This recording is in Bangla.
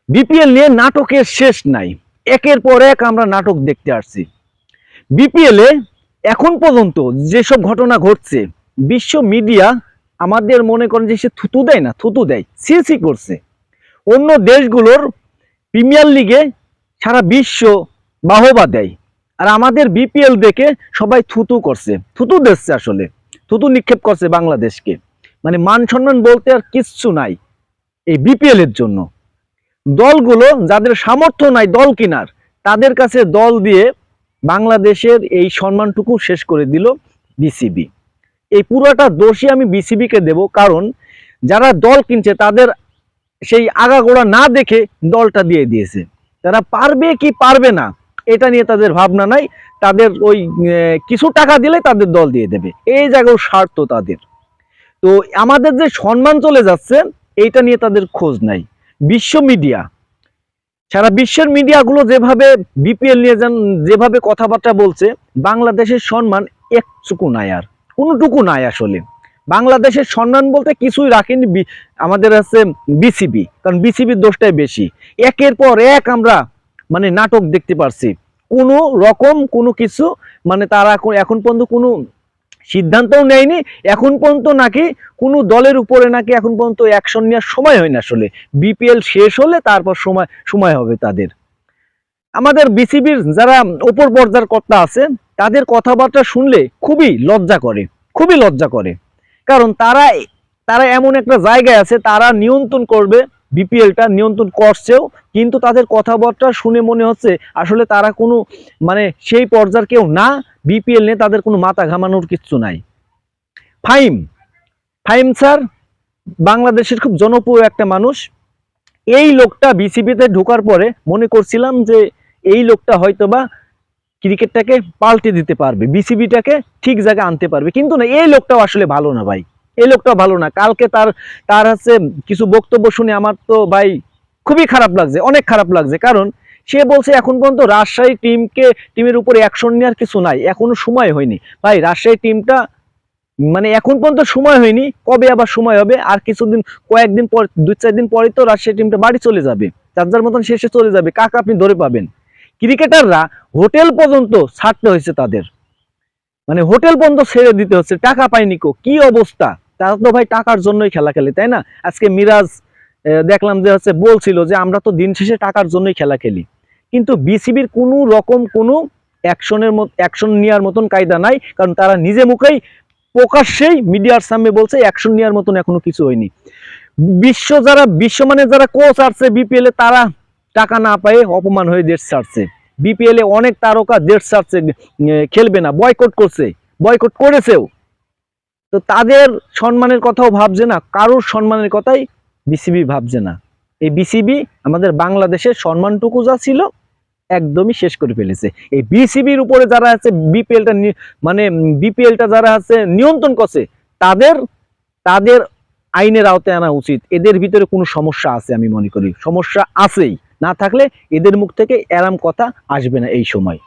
বিপিএল নিয়ে নাটকের শেষ নাই। একের পর এক আমরা নাটক দেখতে আসছি। বিপিএল এ এখন পর্যন্ত যেসব ঘটনা ঘটছে, বিশ্ব মিডিয়া আমাদের মনে করেন যে সে থুতু দেয় না, থুতু দেয়, সিসি করছে। অন্য দেশগুলোর প্রিমিয়ার লিগে সারা বিশ্ব বাহবা দেয়, আর আমাদের বিপিএল দেখে সবাই থুতু করছে, থুতু দিচ্ছে, আসলে থুতু নিক্ষেপ করছে বাংলাদেশকে। মানে মান সম্মান বলতে আর কিচ্ছু নাই এই বিপিএল এর জন্য। দলগুলো যাদের সামর্থ্য নাই দল কেনার, তাদের কাছে দল দিয়ে বাংলাদেশের এই সম্মানটুকু শেষ করে দিল বিসিবি। এই পুরোটা দোষই আমি বিসিবিকে দেব, কারণ যারা দল কিনছে তাদের সেই আগাগোড়া না দেখে দলটা দিয়ে দিয়েছে। তারা পারবে কি পারবে না এটা নিয়ে তাদের ভাবনা নাই। তাদের ওই কিছু টাকা দিলে তাদের দল দিয়ে দেবে, এই জায়গায় স্বার্থ তাদের। তো আমাদের যে সম্মান চলে যাচ্ছে এইটা নিয়ে তাদের খোঁজ নাই। বিশ্ব মিডিয়া, সারা বিশ্বের মিডিয়াগুলো যেভাবে বিপিএল নিয়ে যেভাবে কথাবার্তা বলছে, বাংলাদেশের সম্মান একটুকু নাই, আর কোনোটুকু নাই। আসলে বাংলাদেশের সম্মান বলতে কিছুই রাখেনি আমাদের আছে বিসিবি, কারণ বিসিবির দোষটাই বেশি। একের পর এক আমরা মানে নাটক দেখতে পারছি, কোনো রকম কোনো কিছু মানে তারা এখন পর্যন্ত কোনো সিদ্ধান্তও নেয়নি। এখন পর্যন্ত নাকি কোনো দলের উপরে নাকি এখন পর্যন্ত অ্যাকশন নেওয়ার সময় হয়নি। আসলে বিপিএল শেষ হলে তারপর সময় হবে তাদের। আমাদের বিসিবির যারা উপর পর্যায়ের কর্তা আছে তাদের কথাবার্তা শুনলে খুবই লজ্জা করে, খুবই লজ্জা করে। কারণ তারা এমন একটা জায়গায় আছে, তারা নিয়ন্ত্রণ করবে, বিপিএলটা নিয়ন্ত্রণ করছেও, কিন্তু তাদের কথাবার্তা শুনে মনে হচ্ছে আসলে তারা কোনো মানে সেই পর্যায়ের কেউ না। বিপিএল নিয়ে তাদের কোনো মাথা ঘামানোর কিচ্ছু নাই। ফাহিম ফাহিম স্যার বাংলাদেশের খুব জনপ্রিয় একটা মানুষ। এই লোকটা বিসিবিতে ঢোকার পরে মনে করছিলাম যে এই লোকটা হয়তোবা ক্রিকেটটাকে পাল্টে দিতে পারবে, বিসিবিটাকে ঠিক জায়গায় আনতে পারবে, কিন্তু না, এই লোকটাও আসলে ভালো না ভাই, এই লোকটাও ভালো না। কালকে তার হচ্ছে কিছু বক্তব্য শুনে আমার তো ভাই খুবই খারাপ লাগছে, অনেক খারাপ লাগছে। কারণ সে বলছে এখন পর্যন্ত রাজশাহী টিমের উপরে অ্যাকশন নেওয়ার কিছু নাই, এখনো সময় হয়নি। ভাই রাজশাহী টিমটা মানে এখন পর্যন্ত সময় হয়নি, কবে আবার সময় হবে? আর কিছুদিন, কয়েকদিন পর, 2-4 দিন পরে তো রাজশাহী টিমটা বাড়ি চলে যাবে, যার যার মতন শেষে চলে যাবে। কাকে আপনি ধরে পাবেন? ক্রিকেটাররা হোটেল পর্যন্ত ছাড়তে হয়েছে তাদের, মানে হোটেল পর্যন্ত ছেড়ে দিতে হচ্ছে, টাকা পায়নি। কি অবস্থা! তারা তো ভাই টাকার জন্যই খেলা খেলে, তাই না? আজকে মিরাজ দেখলাম যে হচ্ছে বলছিল যে আমরা তো দিন শেষে টাকার জন্যই খেলা খেলি। কিন্তু বিসিবির কোনো রকম কোনো অ্যাকশন নেওয়ার মতন কায়দা নাই, কারণ তারা নিজে মুখেই প্রকাশ্যেই মিডিয়ার সামনে বলছে অ্যাকশন নেওয়ার মতন এখনো কিছু হয়নি। বিশ্বমানের যারা কোচ আসছে বিপিএল এ, তারা টাকা না পায়ে অপমান হয়ে দেশ ছাড়ছে। বিপিএল এ অনেক তারকা দেশ ছাড়ছে, খেলবে না, বয়কট করছে, বয়কট করেছেও। তো তাদের সম্মানের কথাও ভাবছে না, কারোর সম্মানের কথাই বিসিবি ভাবছে না। এই বিসিবি আমাদের বাংলাদেশের সম্মানটুকু যা ছিল একদমই শেষ করে ফেলেছে। এই বিসিবির উপরে যারা আছে বিপিএলটা মানে বিপিএলটা যারা আছে নিয়ন্ত্রণ করছে, তাদের তাদের আইনের আওতায় আনা উচিত। এদের ভিতরে কোনো সমস্যা আছে, আমি মনে করি সমস্যা আছেই, না থাকলে এদের মুখ থেকে এরম কথা আসবে না এই সময়।